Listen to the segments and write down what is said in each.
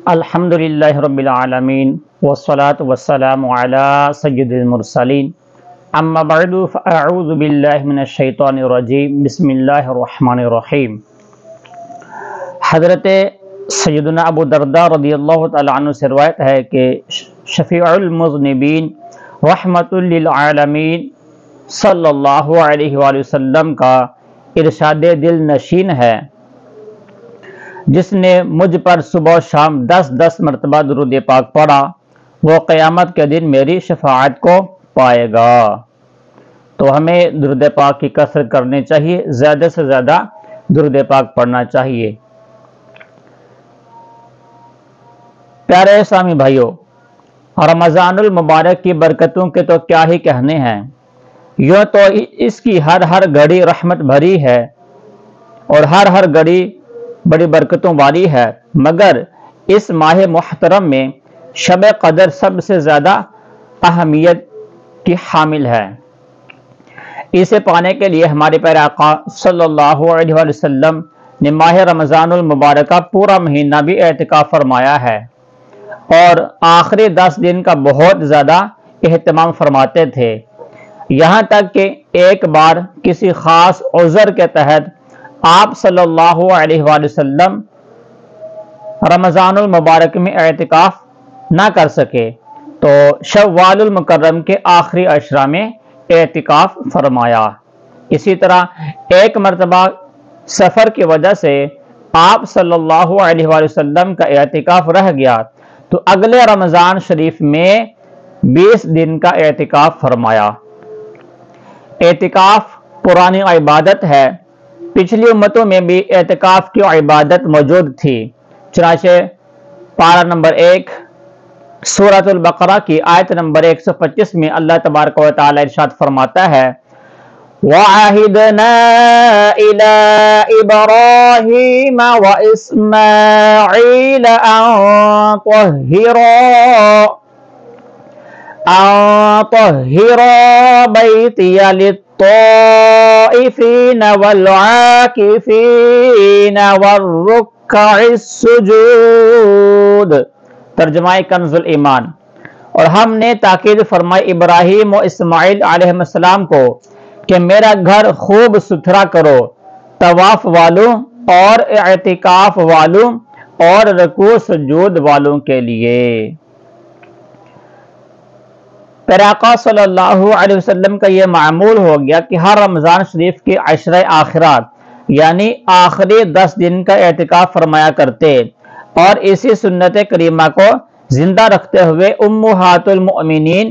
الحمدللہ رب العالمین والصلاة والسلام علی سید المرسلین اما بعد فاعوذ باللہ من الشیطان الرجیم بسم اللہ الرحمن الرحیم۔ حضرت سیدنا ابو درداء رضی اللہ تعالی عنہ سے روایت ہے کہ شفیع المذنبین رحمت للعالمین صلی اللہ علیہ وآلہ وسلم کا ارشاد دل نشین ہے، جس نے مجھ پر صبح و شام 10 مرتبہ درود پاک پڑھا وہ قیامت کے دن میری شفاعت کو پائے گا۔ تو ہمیں درود پاک کی کثرت کرنی چاہیے، زیادہ سے زیادہ درود پاک پڑھنا چاہیے۔ پیارے اسلامی بھائیو، رمضان المبارک کی برکتوں کے تو کیا ہی کہنے ہیں، یوں تو اس کی ہر گھڑی رحمت بھری ہے اور ہر گھڑی بڑی برکتوں والی ہے، مگر اس ماہ محترم میں شب قدر سب سے زیادہ اہمیت کی حامل ہے۔ اسے پانے کے لیے ہمارے پیارے آقا صلی اللہ علیہ وآلہ وسلم نے ماہ رمضان المبارک کا پورا مہینہ بھی اعتکاف فرمایا ہے اور آخری 10 دن کا بہت زیادہ اہتمام فرماتے تھے، یہاں تک کہ ایک بار کسی خاص عذر کے تحت آپ صلی اللہ علیہ وآلہ وسلم رمضان المبارک میں اعتکاف نہ کر سکے تو شوال المکرم کے آخری عشرہ میں اعتکاف فرمایا۔ اسی طرح ایک مرتبہ سفر کی وجہ سے آپ صلی اللہ علیہ وآلہ وسلم کا اعتکاف رہ گیا تو اگلے رمضان شریف میں 20 دن کا اعتکاف فرمایا۔ اعتکاف پرانی عبادت ہے، پچھلی امتوں میں بھی اعتکاف کی عبادت موجود تھی، چنانچہ پارہ نمبر 1 سورۃ البقرہ کی آیت نمبر 125 میں اللہ تبارک و تعالی ارشاد فرماتا ہے وَعَهِدْنَا إِلَىٰ إِبْرَاهِيمَ وَإِسْمَاعِيلَ أَن طَهِّرَا بَيْتِيَ لِلطَّائِفِينَ وَالْعَاكِفِينَ وَالرُّكَّعِ السُّجُودِ۔ ترجمہ کنز الایمان۔ اور ہم نے تاکید فرمائی ابراہیم و اسماعیل علیہ السلام کو کہ میرا گھر خوب ستھرا کرو طواف والوں اور اعتکاف والوں اور رکوع سجود والوں کے لیے۔ پیارے آقا صلی اللہ علیہ وسلم کا یہ معمول ہو گیا کہ ہر رمضان شریف کی عشرہ آخرات یعنی آخری 10 دن کا اعتکاف فرمایا کرتے اور اسی سنت کریمہ کو زندہ رکھتے ہوئے امہات المؤمنین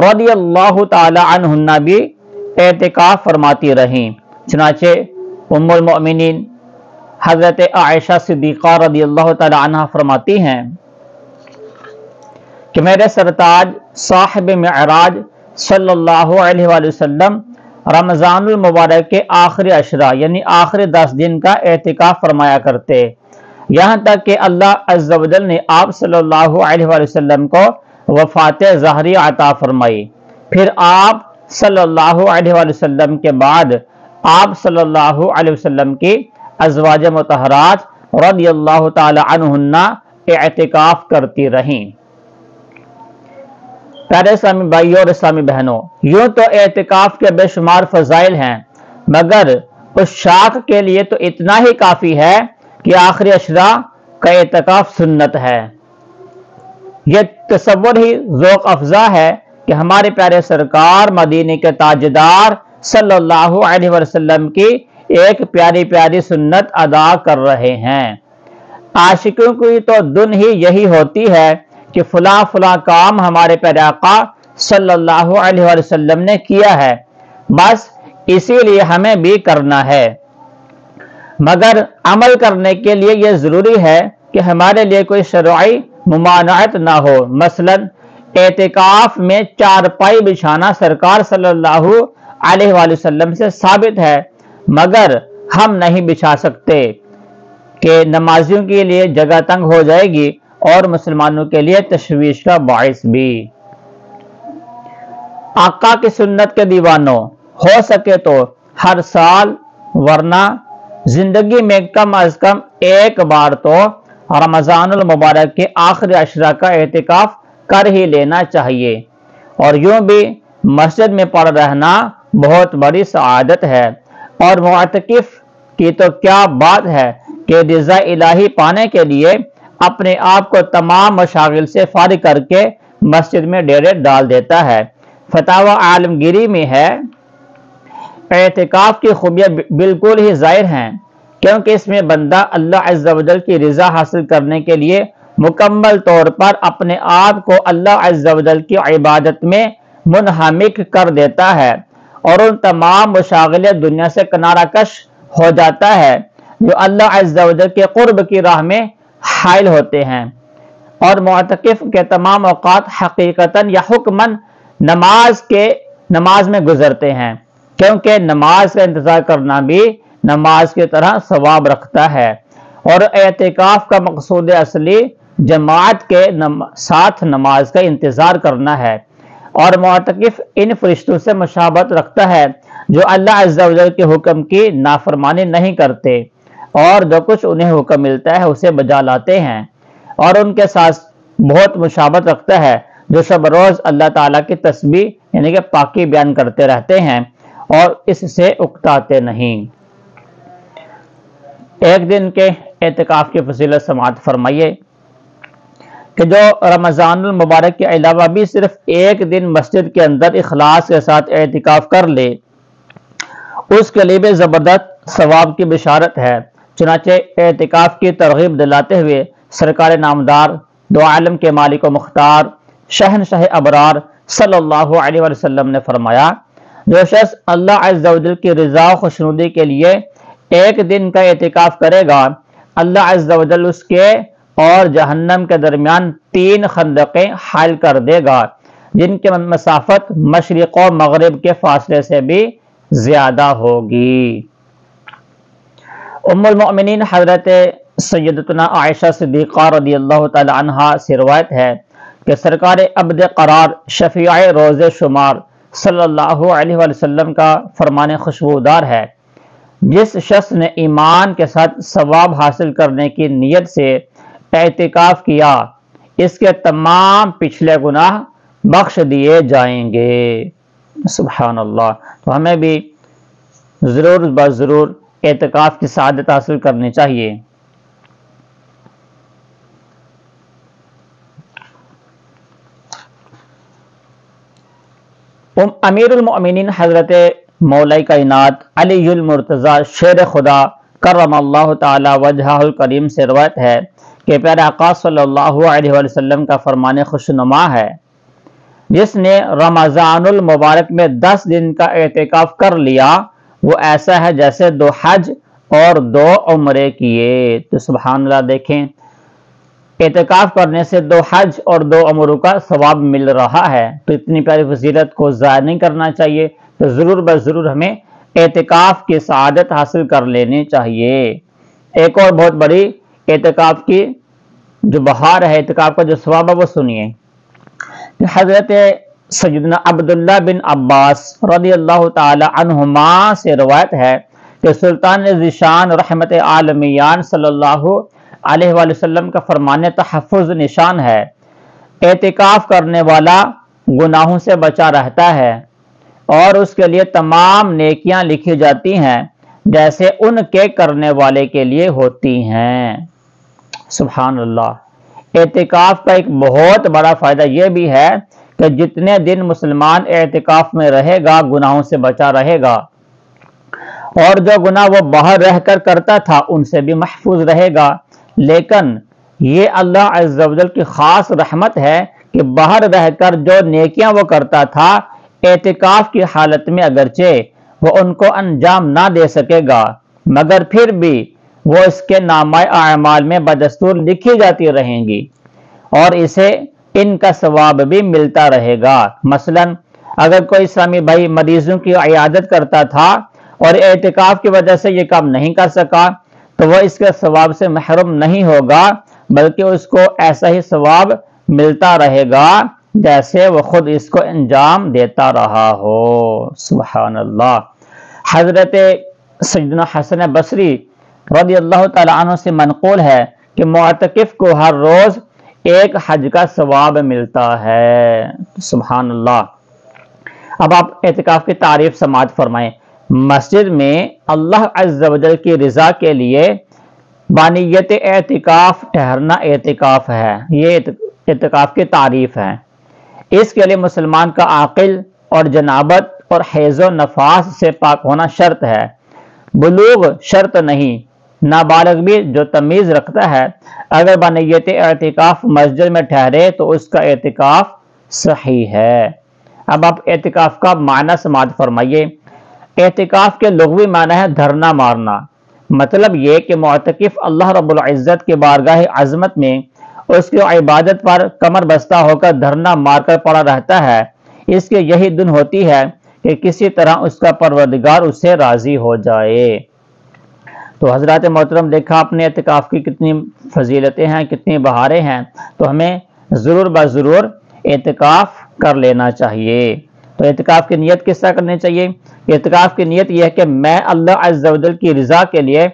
رضی اللہ تعالی عنہن بھی اعتکاف فرماتی رہیں، چنانچہ ام المؤمنین حضرت عائشہ صدیقہ رضی اللہ تعالی عنہ فرماتی ہیں کہ میرے سرتاج صاحب معراج صلی اللہ علیہ وآلہ وسلم رمضان المبارک کے آخری عشرہ یعنی آخری 10 دن کا اعتکاف فرمایا کرتے، یہاں تک کہ اللہ عز و جل نے آپ صلی اللہ علیہ وآلہ وسلم کو وفات ظاہری عطا فرمائی۔ پھر آپ صلی اللہ علیہ وآلہ وسلم کے بعد آپ صلی اللہ علیہ وسلم کی ازواج مطہرات رضی اللہ تعالی عنہن اعتکاف کرتی رہیں۔ پیارے اسلامی بھائیوں اور اسلامی بہنوں، یوں تو اعتکاف کے بے شمار فضائل ہیں، مگر اس شاخ کے لیے تو اتنا ہی کافی ہے کہ آخری عشرہ کا اعتکاف سنت ہے۔ یہ تصور ہی ذوق افزا ہے کہ ہمارے پیارے سرکار مدینے کے تاجدار صلی اللہ علیہ وسلم کی ایک پیاری پیاری سنت ادا کر رہے ہیں۔ عاشقوں کی تو دن ہی یہی ہوتی ہے کہ فلاں کام ہمارے پیارے آقا صلی اللہ علیہ وسلم نے کیا ہے، بس اسی لیے ہمیں بھی کرنا ہے، مگر عمل کرنے کے لیے یہ ضروری ہے کہ ہمارے لیے کوئی شرعی ممانعت نہ ہو۔ مثلا اعتکاف میں چارپائی بچھانا سرکار صلی اللہ علیہ وآلہ وسلم سے ثابت ہے، مگر ہم نہیں بچھا سکتے کہ نمازیوں کے لیے جگہ تنگ ہو جائے گی اور مسلمانوں کے لیے تشویش کا باعث بھی۔ آقا کی سنت کے دیوانوں، ہو سکے تو ہر سال ورنہ زندگی میں کم از کم ایک بار تو رمضان المبارک کے آخری عشرہ کا اعتکاف کر ہی لینا چاہیے، اور یوں بھی مسجد میں پڑ رہنا بہت بڑی سعادت ہے۔ اور معتکف کی تو کیا بات ہے کہ رضا الہی پانے کے لیے اپنے آپ کو تمام مشاغل سے فارغ کر کے مسجد میں ڈیرے ڈال دیتا ہے۔ فتاوی عالمگیری میں ہے، اعتکاف کی خوبیاں بالکل ہی ظاہر ہیں، کیونکہ اس میں بندہ اللہ عز و جل کی رضا حاصل کرنے کے لیے مکمل طور پر اپنے آپ کو اللہ عز و جل کی عبادت میں منہمک کر دیتا ہے، اور ان تمام مشاغلیں دنیا سے کنارہ کش ہو جاتا ہے جو اللہ عز و جل کے قرب کی راہ میں حائل ہوتے ہیں۔ اور معتکف کے تمام اوقات حقیقتاً یا حکماً نماز میں گزرتے ہیں، کیونکہ نماز کا انتظار کرنا بھی نماز کی طرح ثواب رکھتا ہے، اور اعتکاف کا مقصود اصلی جماعت کے ساتھ نماز کا انتظار کرنا ہے۔ اور معتکف ان فرشتوں سے مشابہت رکھتا ہے جو اللہ عز و جل کے حکم کی نافرمانی نہیں کرتے، اور جو کچھ انہیں حکم ملتا ہے اسے بجا لاتے ہیں، اور ان کے ساتھ بہت مشابہت رکھتا ہے جو شب روز اللہ تعالیٰ کی تسبیح یعنی کہ پاکی بیان کرتے رہتے ہیں اور اس سے اکتاتے نہیں۔ ایک دن کے اعتکاف کی فضیلت سماعت فرمائیے کہ جو رمضان المبارک کے علاوہ بھی صرف ایک دن مسجد کے اندر اخلاص کے ساتھ اعتکاف کر لے، اس کے لیے بھی زبردست ثواب کی بشارت ہے۔ چنانچہ اعتکاف کی ترغیب دلاتے ہوئے سرکار نامدار دو عالم کے مالک و مختار شہنشاہ ابرار صلی اللہ علیہ وسلم نے فرمایا، جو شخص اللہ عز و جل کی رضا و خوشنودی کے لیے ایک دن کا اعتکاف کرے گا، اللہ عز و جل اس کے اور جہنم کے درمیان 3 خندقیں حائل کر دے گا، جن کی مسافت مشرق و مغرب کے فاصلے سے بھی زیادہ ہوگی۔ ام المؤمنین حضرت سیدتنا عائشہ صدیقہ رضی اللہ تعالی عنہا سے روایت ہے کہ سرکار عبد قرار شفیع روز شمار صلی اللہ علیہ وسلم کا فرمان خوشبودار ہے، جس شخص نے ایمان کے ساتھ ثواب حاصل کرنے کی نیت سے اعتکاف کیا، اس کے تمام پچھلے گناہ بخش دیے جائیں گے۔ سبحان اللہ۔ تو ہمیں بھی ضرور اعتکاف کی سعادت حاصل کرنی چاہیے۔ امیر المؤمنین حضرت مولا کائنات علی المرتضی شیر خدا کرم اللہ تعالی وجہہ الکریم سے روایت ہے کہ پیارے آقا صلی اللہ علیہ وسلم کا فرمان خوشنما ہے، جس نے رمضان المبارک میں 10 دن کا اعتکاف کر لیا، وہ ایسا ہے جیسے 2 حج اور 2 عمرے کیے۔ تو سبحان اللہ، دیکھیں اعتکاف کرنے سے 2 حج اور 2 عمروں کا ثواب مل رہا ہے، تو اتنی پیاری فضیلت کو ضائع نہیں کرنا چاہیے۔ تو ضرور ہمیں اعتکاف کی سعادت حاصل کر لینی چاہیے۔ ایک اور بہت بڑی اعتکاف کی جو بہار ہے، اعتکاف کا جو ثواب ہے وہ سنیے۔ حضرت سیدنا عبداللہ بن عباس رضی اللہ تعالی عنہما سے روایت ہے کہ سلطان ذیشان رحمت عالمیان صلی اللہ علیہ وسلم کا فرمان تحفظ نشان ہے، اعتکاف کرنے والا گناہوں سے بچا رہتا ہے اور اس کے لیے تمام نیکیاں لکھی جاتی ہیں جیسے ان کے کرنے والے کے لیے ہوتی ہیں۔ سبحان اللہ۔ اعتکاف کا ایک بہت بڑا فائدہ یہ بھی ہے کہ جتنے دن مسلمان اعتکاف میں رہے گا گناہوں سے بچا رہے گا، اور جو گناہ وہ باہر رہ کر کرتا تھا ان سے بھی محفوظ رہے گا۔ لیکن یہ اللہ عز و جل کی خاص رحمت ہے کہ باہر رہ کر جو نیکیاں وہ کرتا تھا، اعتکاف کی حالت میں اگرچہ وہ ان کو انجام نہ دے سکے گا، مگر پھر بھی وہ اس کے نامہ اعمال میں بدستور لکھی جاتی رہیں گی اور اسے ان کا ثواب بھی ملتا رہے گا۔ مثلا اگر کوئی اسلامی بھائی مریضوں کی عیادت کرتا تھا اور اعتکاف کی وجہ سے یہ کام نہیں کر سکا، تو وہ اس کے ثواب سے محروم نہیں ہوگا، بلکہ اس کو ایسا ہی ثواب ملتا رہے گا جیسے وہ خود اس کو انجام دیتا رہا ہو۔ سبحان اللہ۔ حضرت سیدنا حسن بصری رضی اللہ تعالی عنہ سے منقول ہے کہ معتکف کو ہر روز ایک حج کا ثواب ملتا ہے۔ سبحان اللہ۔ اب آپ اعتکاف کی تعریف سماعت فرمائیں۔ مسجد میں اللہ عز و جل کی رضا کے لیے بانیت اعتکاف ٹھہرنا اعتکاف ہے، یہ اعتکاف کی تعریف ہے۔ اس کے لیے مسلمان کا عاقل اور جنابت اور حیض و نفاس سے پاک ہونا شرط ہے، بلوغ شرط نہیں۔ نابالغ بھی جو تمیز رکھتا ہے اگر بنیت اعتکاف مسجد میں ٹھہرے تو اس کا اعتکاف صحیح ہے۔ اب آپ اعتکاف کا معنی سماعت فرمائیے۔ اعتکاف کے لغوی معنی ہے دھرنا مارنا، مطلب یہ کہ معتکف اللہ رب العزت کے بارگاہ عظمت میں اس کی عبادت پر کمر بستہ ہو کر دھرنا مار کر پڑا رہتا ہے۔ اس کی یہی دن ہوتی ہے کہ کسی طرح اس کا پروردگار اس سے راضی ہو جائے۔ تو حضرات محترم، دیکھا اپنے اعتکاف کی کتنی فضیلتیں ہیں، کتنی بہاریں ہیں، تو ہمیں ضرور بضرور اعتکاف کر لینا چاہیے۔ تو اعتکاف کی نیت کس طرح کرنی چاہیے؟ اعتکاف کی نیت یہ ہے کہ میں اللہ عز و جل کی رضا کے لیے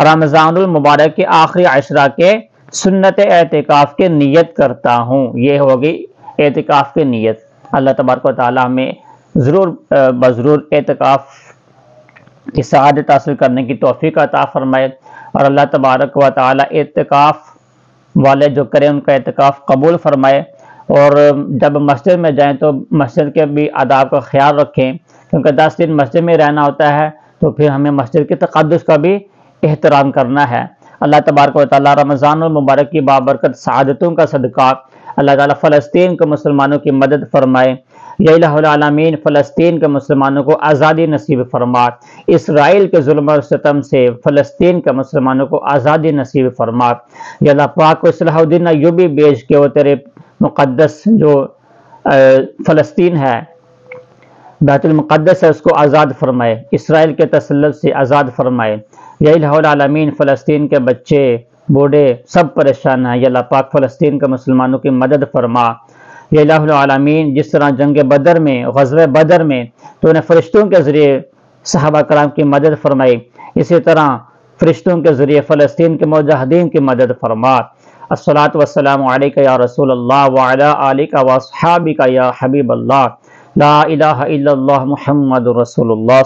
رمضان المبارک کے آخری عشرہ کے سنت اعتکاف کی نیت کرتا ہوں۔ یہ ہوگی اعتکاف کی نیت۔ اللہ تبارک و تعالی ہمیں ضرور بضرور اعتکاف کی سعادت حاصل کرنے کی توفیق عطا فرمائے، اور اللہ تبارک و تعالی اعتکاف والے جو کریں ان کا اعتکاف قبول فرمائے۔ اور جب مسجد میں جائیں تو مسجد کے بھی آداب کا خیال رکھیں، کیونکہ 10 دن مسجد میں رہنا ہوتا ہے، تو پھر ہمیں مسجد کے تقدس کا بھی احترام کرنا ہے۔ اللہ تبارک و تعالی رمضان المبارک کی بابرکت سعادتوں کا صدقہ اللہ تعالی فلسطین کے مسلمانوں کی مدد فرمائے۔ یا الہ العالمین فلسطین کے مسلمانوں کو آزادی نصیب فرما، اسرائیل کے ظلم اور ستم سے فلسطین کے مسلمانوں کو آزادی نصیب فرما۔ یا اللہ پاک کو صلاح الدین ایوبی بیچ کے وہ تیرے مقدس جو فلسطین ہے، بیت المقدس ہے، اس کو آزاد فرمائے، اسرائیل کے تسلط سے آزاد فرمائے۔ یا الہ العالمین فلسطین کے بچے بوڑھے سب پریشان ہیں، یا اللہ پاک فلسطین کے مسلمانوں کی مدد فرما۔ یا الہ العالمین جس طرح جنگ بدر میں، غزوہ بدر میں تو نے فرشتوں کے ذریعے صحابہ کرام کی مدد فرمائی، اسی طرح فرشتوں کے ذریعے فلسطین کے مجاہدین کی مدد فرما۔ الصلاۃ والسلام علیک یا رسول اللہ وعلی آلک واصحابک یا حبیب اللہ، لا الہ الا اللہ محمد رسول اللہ۔